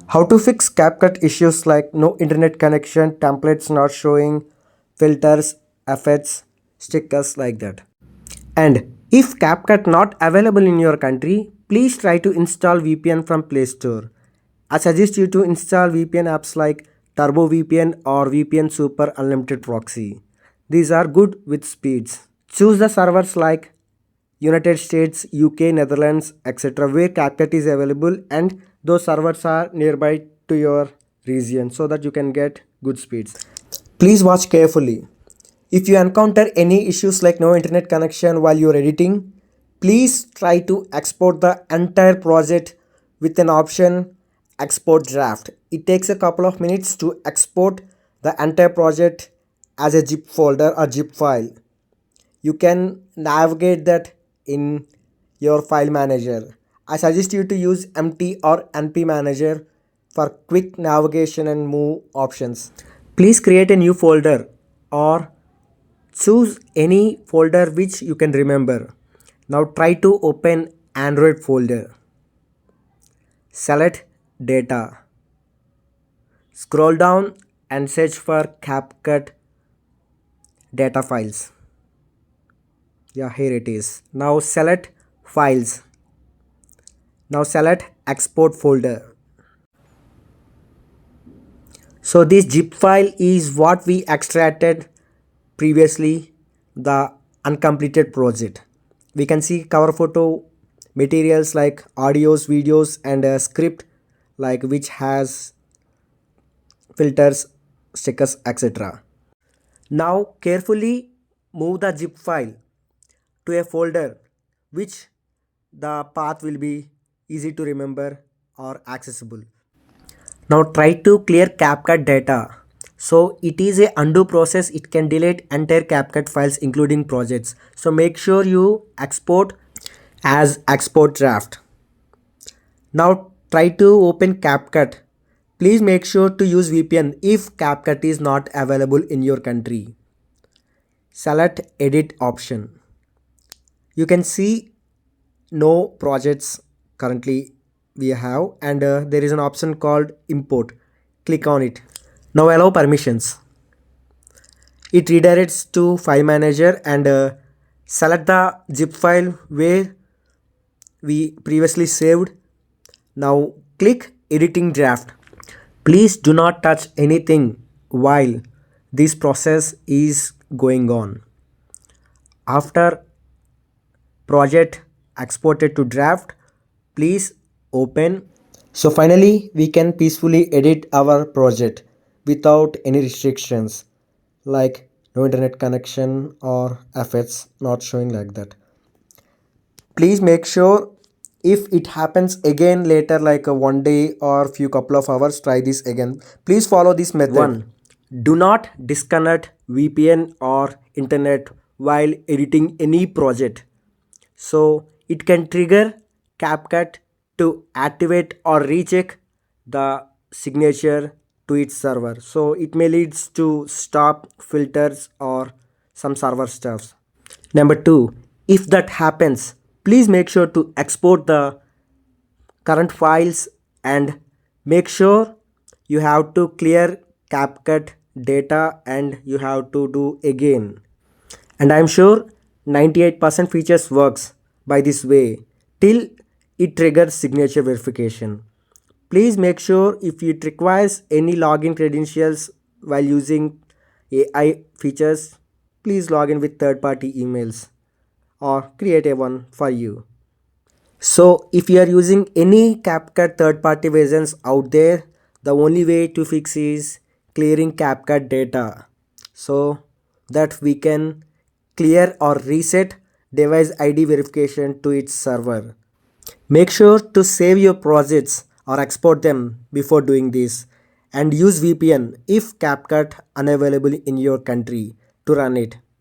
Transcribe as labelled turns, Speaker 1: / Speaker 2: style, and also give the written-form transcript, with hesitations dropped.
Speaker 1: How to fix CapCut issues like no internet connection, templates not showing, filters, effects, stickers like that. And if CapCut not available in your country, please try to install VPN from Play Store. I suggest you to install VPN apps like Turbo VPN or VPN Super Unlimited Proxy. These are good with speeds. Choose the servers like United States, UK, Netherlands, etc., where CapCut is available, and those servers are nearby to your region so that you can get good speeds. Please watch carefully. If you encounter any issues like no internet connection while you're editing, please try to export the entire project with an option export draft. It takes a couple of minutes to export the entire project as a zip folder or zip file. You can navigate that in your file manager. I suggest you to use MT or NP manager for quick navigation and move options. Please create a new folder or choose any folder which you can remember. Now try to open Android folder. Select data. Scroll down and search for CapCut data files. Yeah, here it is. Now select files. Now select export folder. So this zip file is what we extracted previously, the uncompleted project. We can see cover photo, materials like audios, videos, and a script like which has filters, stickers, etc. Now carefully move the zip file to a folder which the path will be easy to remember or accessible. Now try to clear CapCut data. So it is a undo process. It can delete entire CapCut files including projects. So make sure you export as export draft. Now try to open CapCut. Please make sure to use VPN if CapCut is not available in your country. Select edit option. You can see no projects currently we have, and there is an option called import. Click on it. Now allow permissions. It redirects to file manager and select the zip file where we previously saved. Now click editing draft. Please do not touch anything while this process is going on. After project exported to draft, please open. So finally we can peacefully edit our project without any restrictions like no internet connection or effects not showing like that. Please make sure if it happens again later like a one day or few couple of hours, try this again. Please follow this method. 1. Do not disconnect VPN or internet while editing any project. So it can trigger CapCut to activate or recheck the signature to its server. So it may leads to stop filters or some server stuffs. Number 2, if that happens, please make sure to export the current files and make sure you have to clear CapCut data and you have to do again. And I'm sure 98% features works by this way till it triggers signature verification. Please make sure if it requires any login credentials while using AI features, please log in with third-party emails or create a one for you. So if you are using any CapCut third-party versions out there, the only way to fix is clearing CapCut data so that we can clear or reset device ID verification to its server. Make sure to save your projects or export them before doing this, and use VPN if CapCut unavailable in your country to run it.